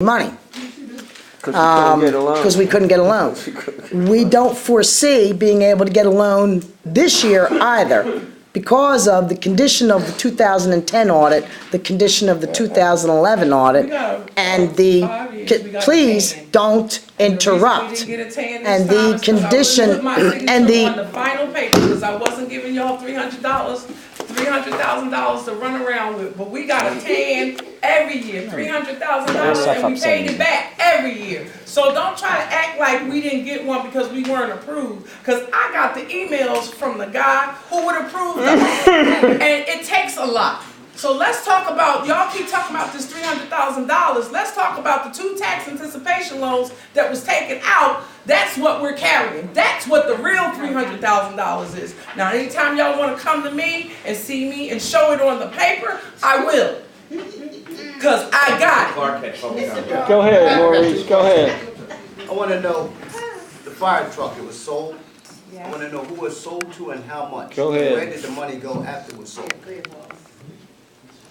money because we couldn't get a loan. We don't foresee being able to get a loan this year either because of the condition of the 2010 audit, the condition of the 2011 audit, and please don't interrupt. And the condition and the final paper because I wasn't giving y'all $300,000 to run around with, but we got a tan every year, $300,000, and we paid it back every year. So don't try to act like we didn't get one because we weren't approved, because I got the emails from the guy who would approve them, and it takes a lot. So let's talk about, y'all keep talking about this $300,000, let's talk about the 2 tax anticipation loans that was taken out. That's what we're carrying. That's what the real $300,000 is. Now, anytime y'all want to come to me and see me and show it on the paper, I will. Because I got it. Go ahead, Maurice, go ahead. I want to know the fire truck, it was sold. I want to know who it was sold to and how much. Go ahead. Where did the money go after it was sold?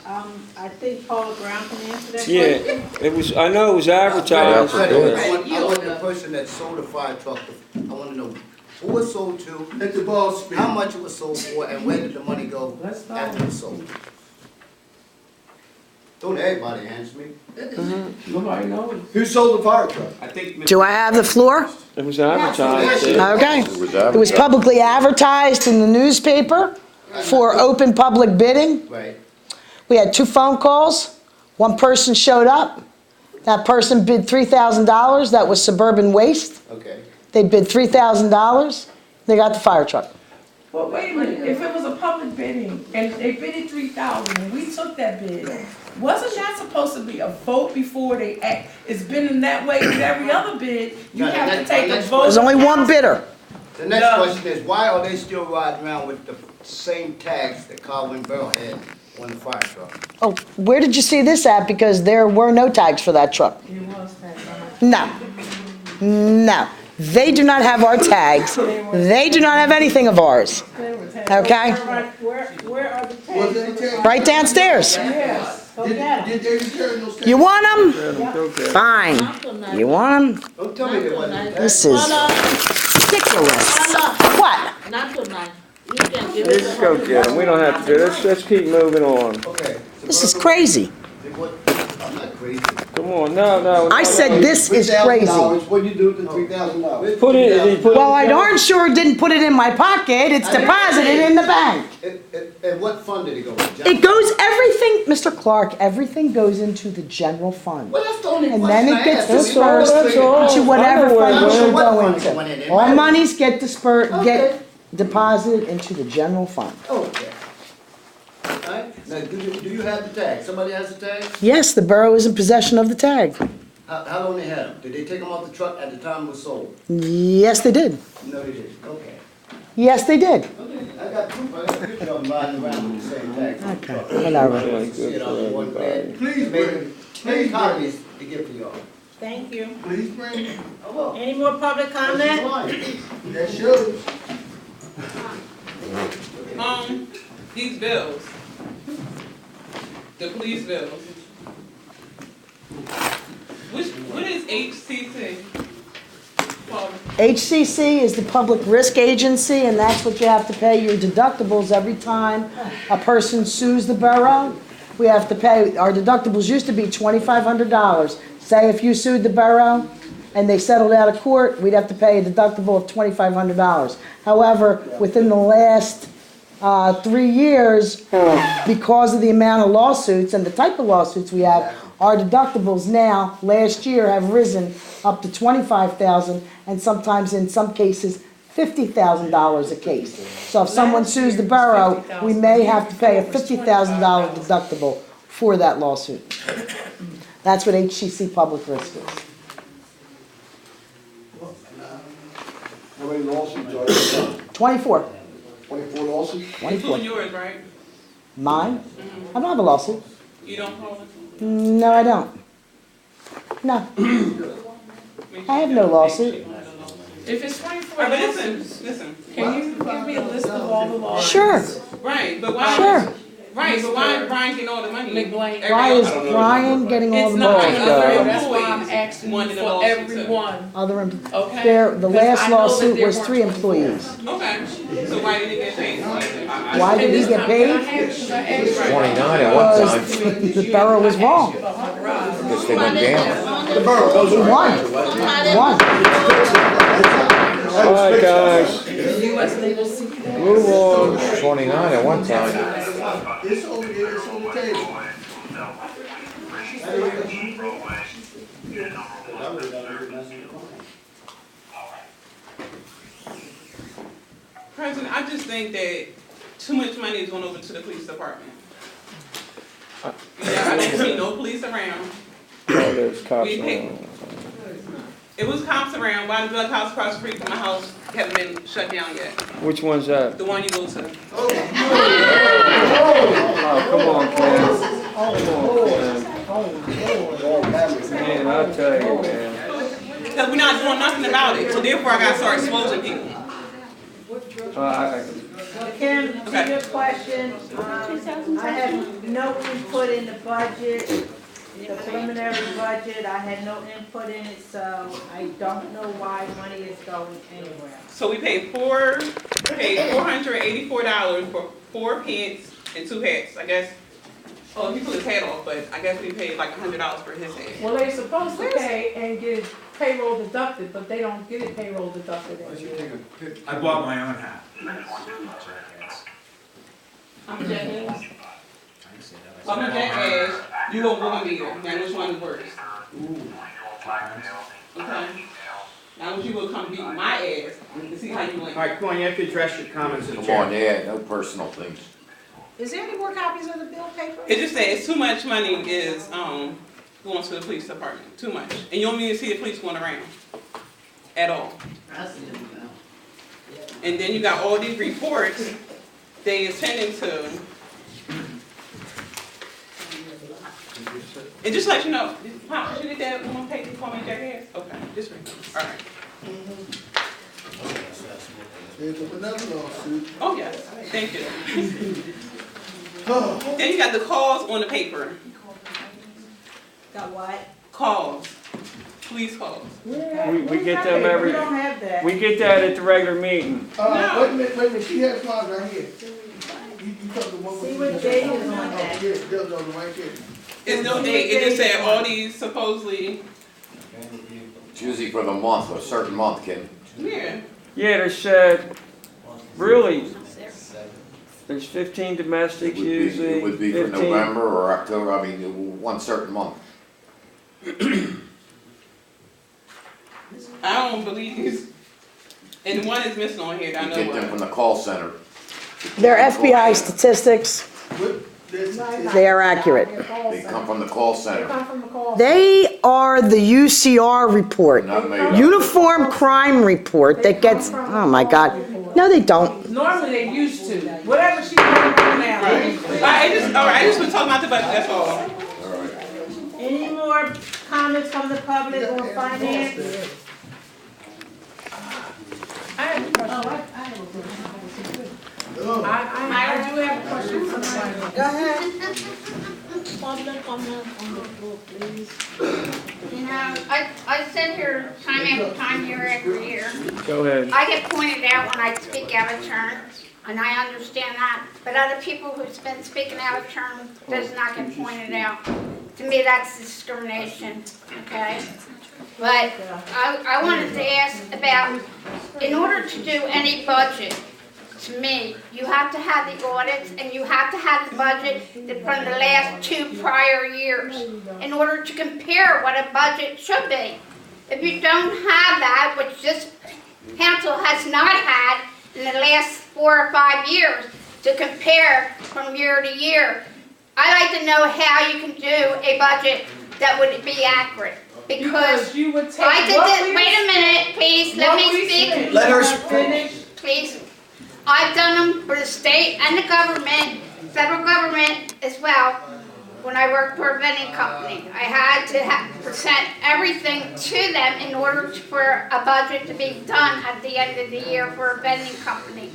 I think Paul Brown can answer that Yeah, question. it was, I know it was advertised. I want the person that sold the fire truck, I want to know who it was sold to, Let the ball speak. how much it was sold for, and where did the money go after it was sold? Don't everybody answer me. Nobody knows. Who sold the fire truck? do I have the floor? It was advertised. yeah. Okay. It was publicly advertised in the newspaper for open public bidding. Right. We had 2 phone calls. One person showed up. That person bid $3,000. That was Suburban Waste. Okay. They bid $3,000. They got the fire truck. Well, wait a minute, if it was a public bidding and they bidded $3,000 and we took that bid, wasn't that supposed to be a vote before they act? It's been in that way with every other bid. You No, have to that's- take a that's- vote. There's only one bidder. The next No. question is, why are they still riding around with the same tags that Colwyn Borough had on the fire truck? Oh, where did you see this at? Because there were no tags for that truck. It was taxed. No. No. They do not have our tags. They do not have anything of ours. Okay? Where are the Was tags? they taken? Right downstairs. Yes. Go get 'em. Did they return those tags? You want them? Go get it. Fine. Not tonight. You want them? Don't tell me there wasn't. This is ridiculous. What? Not tonight. You can give it Let's to go her. get them, we don't have to do this, let's keep moving on. Okay. This is crazy. I'm not crazy. Come on, no. I said this is crazy. What'd you do with the $3,000? Put it, he put it. Well, I darn sure didn't put it in my pocket. It's deposited in the bank. And what fund did it go in? It goes, everything, Mr. Clark, everything goes into the general fund. Well, that's the only And question then I it gets asked. dispersed That's all. to whatever I know where fund it it should went. go What fund it went in? into. All monies get dispersed, get deposited into the general fund. Okay. Alright, now, do you have the tag? Somebody has the tag? Yes, the borough is in possession of the tag. How long they had them? Did they take them off the truck at the time it was sold? Yes, they did. No, they didn't. Okay. Yes, they did. Okay, I got proof. I got picture of them riding around with the same tag. Okay, whatever. Yeah, See it good on for one everybody. bed. Please Maybe bring, 10 copies to give to y'all. Thank you. please bring. Oh, well. Any more public That's comment? fine. That shows. These bills. The police bills. What is HCC? HCC is the Public Risk Agency, and that's what you have to pay your deductibles every time a person sues the borough. We have to pay, our deductibles used to be $2,500. Say if you sued the borough and they settled out of court, we'd have to pay a deductible of $2,500. However, within the last 3 years, because of the amount of lawsuits and the type of lawsuits we have, our deductibles now, last year, have risen up to $25,000 and sometimes in some cases $50,000 a case. So if someone sues the borough, we may have to pay a $50,000 deductible for that lawsuit. That's what HCC Public Risk is. How many lawsuits are there? 24. 24 lawsuits? 24. yours, right? Mine? I don't have a lawsuit. You don't hold it? No, I don't. No. I have no lawsuit. If it's 24 lawsuits, listen, can you give me a list of all the lawsuits? Sure. Right, but why? Sure. Right, but why is Brian getting all the money? McBlain. Why is Everybody else- Brian getting all It's the not, money? other That's why I'm employees asking wanted you a for lawsuit too. everyone, Other, okay? the 'Cause last I know that lawsuit there was weren't 3 employees. Okay, so why didn't he get paid? Why did he get paid? 29 at one time, Because the borough was wrong. because they went down. The borough goes He on. won. All right, guys, US legal secret. move on. 29 at one time. It's over there, it's on the table. President, I just think that too much money is going over to the police department. Yeah, I don't see no police around. Oh, there's cops We pick- around. It was cops around, why the drug house across the street from my house haven't been shut down yet? Which one's that? The one you go to. Oh, come on, Ken. Come on, Ken. Man, I'll tell you, man. Because we're not doing nothing about it, so therefore I gotta start exposing people. Kim, to Okay. your question, I had no input in the budget, the preliminary budget, I had no input in it, so I don't know why money is going anywhere. So we paid $484 for 4 pants and 2 hats, I guess. Oh, he put his hat off, but I guess we paid like $100 for his hat. Well, they supposed to pay and get payroll deducted, but they don't get it payroll deducted anymore. I bought my own hat. I'm a jackass. I'm a jackass. You a woman beater. Now which one is worse? Okay. Now would you will come beat my ass and see how you went. All right, come on, you have to address your comments in the Come chair. on, yeah, no personal things. Is there any more copies of the bill paper? It just says too much money is going to the police department. Too much. And you don't even see the police going around at all. And then you got all these reports they attending to. And just let you know, Pop, did you get that one page for me, jackass? Okay, just read them. All right. There's another lawsuit. Oh, yes, thank you. Then you got the calls on the paper. Got what? Calls. Police calls. We get them We every, don't have that. we get that at the regular meeting. No. Wait a minute, she has one right here. You talk the one with. See what date is on that? Yeah, there's one right there. It's no date, it just said all these supposedly, It's usually for the month, a certain month, Kim. yeah. Yeah, they said, really, there's 15 domestics usually. It would be for 15 November or October, I mean, one certain month. I don't believe these. And one is missing on here, that I You know get them of. from the call center. They're FBI statistics. They are accurate. They come from the call center, They are the UCR report, not made. Uniform Crime Report that gets, oh my God. No, they don't. Normally they used to, whatever she doing now. I just been talking about the budget, that's all. All right. Any more comments from the public on finance? I have a question. I do have a question for somebody. Go ahead. Public on the floor, please. You know, I sit here time after time, year after year. Go ahead. I get pointed out when I speak out of turn, and I understand that. But other people who's been speaking out of turn does not get pointed out. To me, that's discrimination, okay? But I wanted to ask about, in order to do any budget, to me, you have to have the audits and you have to have the budget from the last 2 prior years in order to compare what a budget should be. If you don't have that, which this council has not had in the last 4 or 5 years to compare from year to year, I'd like to know how you can do a budget that would be accurate. Because you would take I did what this, we- wait a minute, please, let what me we speak. spent. Let her Finish. Please. I've done them for the state and the government, federal government as well. When I worked for a vending company, I had to present everything to them in order for a budget to be done at the end of the year for a vending company.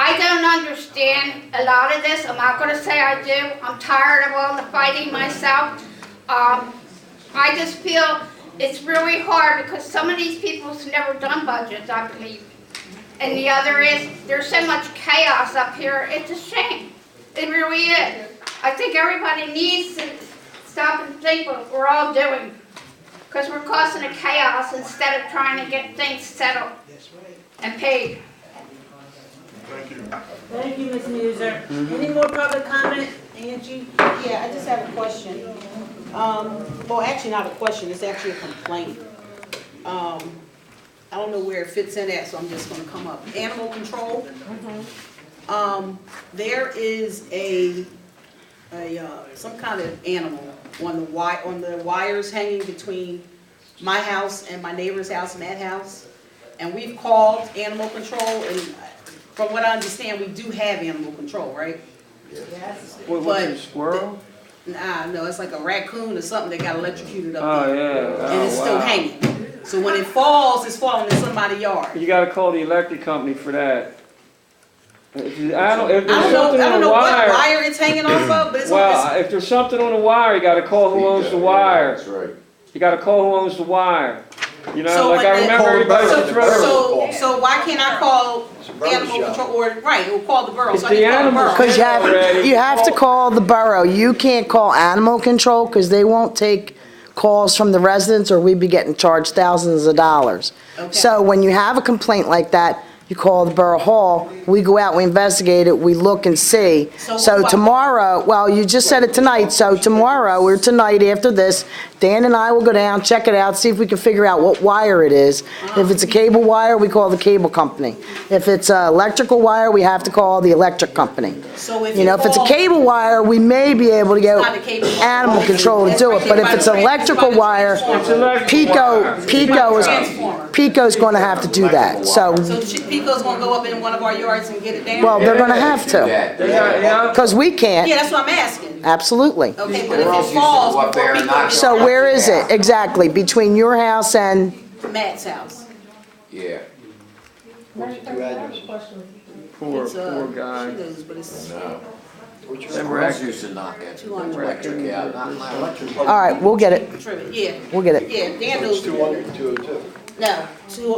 I don't understand a lot of this. I'm not gonna say I do. I'm tired of all the fighting myself. I just feel it's really hard because some of these people's never done budgets, I believe. And the other is, there's so much chaos up here, it's a shame. It really is. I think everybody needs to stop and think what we're all doing. Because we're causing a chaos instead of trying to get things settled and paid. Thank you, Ms. Muser. Any more public comment, Angie? Yeah, I just have a question. Well, actually not a question, it's actually a complaint. I don't know where it fits in at, so I'm just gonna come up. Animal control. There is some kind of animal on the wires hanging between my house and my neighbor's house, Matt's house. And we've called animal control, and from what I understand, we do have animal control, right? Yes. What's a squirrel? Nah, no, it's like a raccoon or something that got electrocuted up Oh, there. yeah. And it's Oh, still wow. hanging. So when it falls, it's falling in somebody's yard. You gotta call the electric company for that. If there's I something don't on know the what wire, wire it's hanging off of, but it's well, if there's something on the wire, you gotta call who owns the wire. That's right. You gotta call who owns the wire. You know, So like I when remember Call the everybody borough. was throwing. so why can't I call borough animal shop. control, or call the borough? It's So I the can call the animal borough. Because Already. you have to call the borough. You can't call animal control because they won't take calls from the residents or we'd be getting charged thousands of dollars. Okay. So when you have a complaint like that, you call the borough hall, we go out, we investigate it, we look and see. So So what- tomorrow, well, you just said it tonight, so tomorrow or tonight after this, Dan and I will go down, check it out, see if we can figure out what wire it is. If it's a cable wire, we call the cable company. If it's an electrical wire, we have to call the electric company. So if You know, if it's a call- cable wire, we may be able to get It's not a cable wire. animal control to do it, but if it's electrical wire, Pico's gonna have to do that, so, So Pico's gonna go up in one of our yards and get it down? well, they're gonna have to, Yeah. because we Yeah, can't, that's what I'm asking. absolutely. Okay, but if Girls it used to falls go up before there and Pico knock gets So to where is it, exactly, between your house and, Matt's house? Yeah. What's the two addresses? Poor, It's, poor guy. She knows, but it's No. What's your Them Girls raccoons. used to knock that 200. electric out, not my electric. all right, we'll get it, trivet, yeah. we'll get it. Yeah, Dan So knows. it's 200 and 202.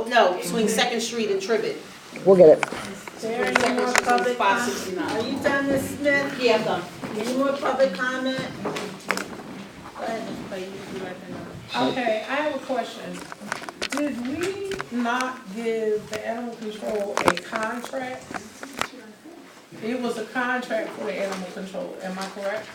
No, between Second Street and Trivet. We'll get it. There any more public comment? 569. Are you done, Ms. Smith? Yeah, I'm done. Any more public comment? Go ahead, Ms. Clay, you can let them know. Okay, I have a question. Did we not give the animal control a contract? It was a contract for the animal control, am I correct?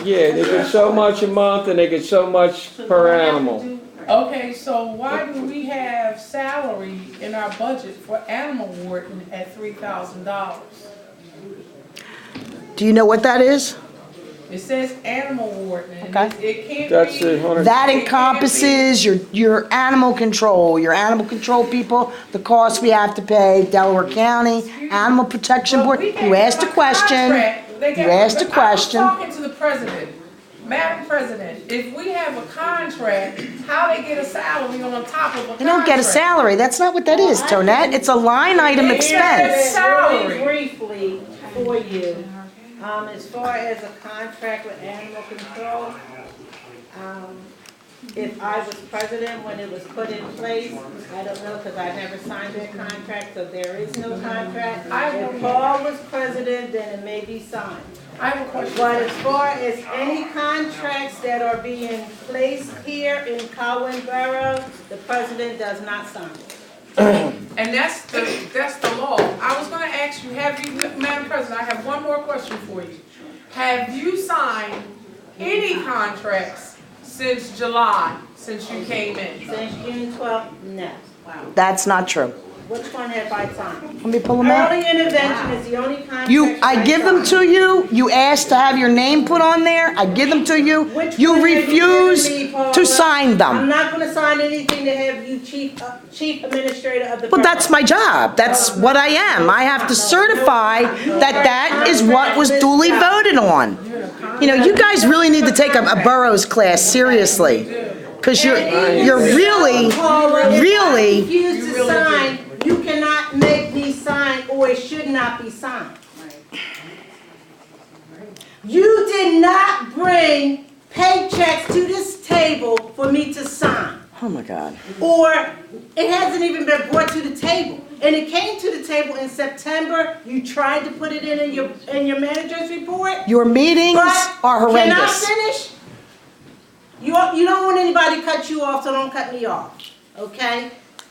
Yeah, they get so much a month and they get so much per animal. Okay, so why do we have salary in our budget for animal warden at $3,000? Do you know what that is? It says animal warden, and Okay. it can't be. That's it, 100. That encompasses your animal control people, the costs we have to pay, Delaware County, Animal Protection Well, Board. we You gave asked a them question, contract. They you gave- asked a question. I was talking to the president. Madam President, if we have a contract, how they get a salary on top of a contract? You don't get a salary, that's not what that is, Tonette, it's a line item They expense. salary. Really briefly for you, as far as a contract with animal control, if I was president when it was put in place, I don't know, because I never signed that contract, so there is no contract. If Paul was president, then it may be signed. I have a question. But as far as any contracts that are being placed here in Colwyn Borough, the president does not sign it. And that's the law. I was gonna ask you, Madam President, I have one more question for you. Have you signed any contracts since July, since you came in? Since June 12th, no. Wow. That's not true. Which one have I signed? Let me pull them out. Early intervention is the only contract. I give them to you, you asked to have your name put on there, I give them to you, Which you one have refuse given me, Paula? to sign I'm them. not gonna sign anything to have you chief administrator of the borough. Well, that's my job, that's what I am, I have to certify that that is what was duly voted on. You know, you guys really need to take a boroughs class, seriously, because you're really, Paula, if I really, refuse to sign, you cannot make me sign or therefore it should not be signed. You did not bring paychecks to this table for me to sign. Oh my God. Or it hasn't even been brought to the table. And it came to the table in September. You tried to put it in your manager's report. Your meetings But are horrendous. Can I finish? You don't want anybody to cut you off, so don't cut me off, okay?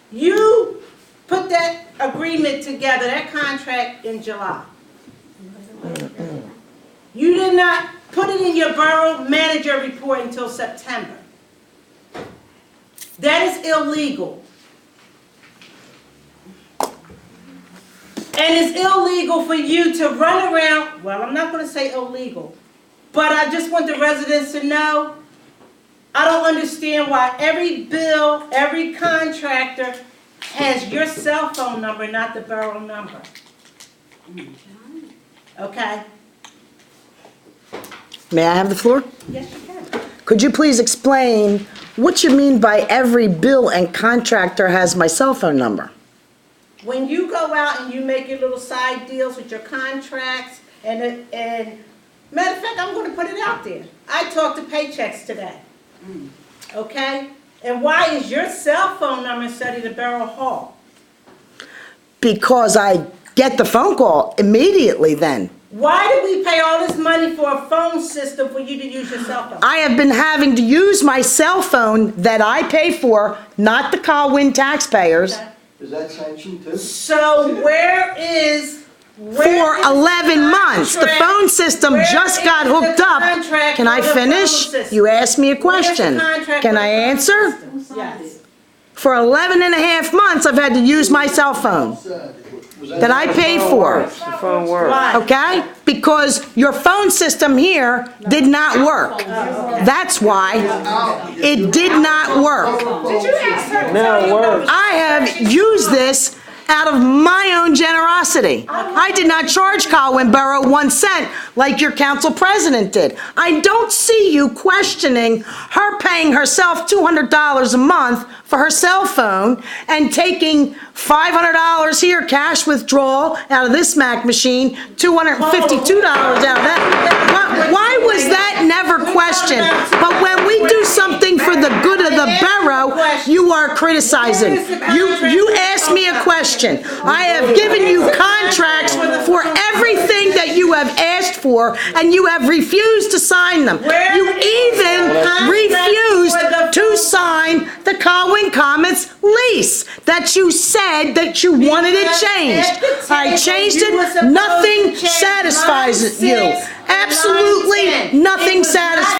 You put that agreement together, that contract in July. You did not put it in your borough manager report until September. That is illegal. And it's illegal for you to run around, well, I'm not going to say illegal, but I just want the residents to know, I don't understand why every bill, every contractor has your cell phone number, not the borough number. Okay? May I have the floor? Yes, you can. Could you please explain what you mean by every bill and contractor has my cell phone number? When you go out and you make your little side deals with your contracts, and matter of fact, I'm going to put it out there. I talked to Paychecks today. Okay? And why is your cell phone number instead of the Borough Hall? Because I get the phone call immediately then. Why did we pay all this money for a phone system for you to use your cell phone? I have been having to use my cell phone that I pay for, not the Colwyn taxpayers, Is that sanctioned too? So where is for 11 months. The phone system just got hooked up. Can I finish? You asked me a question. Can I answer? Yes. For 11 and a half months, I've had to use my cell phone that I pay for. The phone works. Why? Okay? Because your phone system here did not work. That's why it did not work. Did you ask her to Now tell it you works. about? I have used this out of my own generosity. I did not charge Colwyn Borough 1 cent like your council president did. I don't see you questioning her paying herself $200 a month for her cell phone and taking $500 here cash withdrawal out of this Mac machine, $252 out of that. Why was that never questioned? But when we do something for the good of the borough, you are criticizing. You asked me a question. I have given you contracts for everything that you have asked for, and you have refused to sign them. You even refused to sign the Colwyn Commons lease that you said that you wanted it changed. I changed it. Nothing satisfies you. Absolutely nothing satisfies.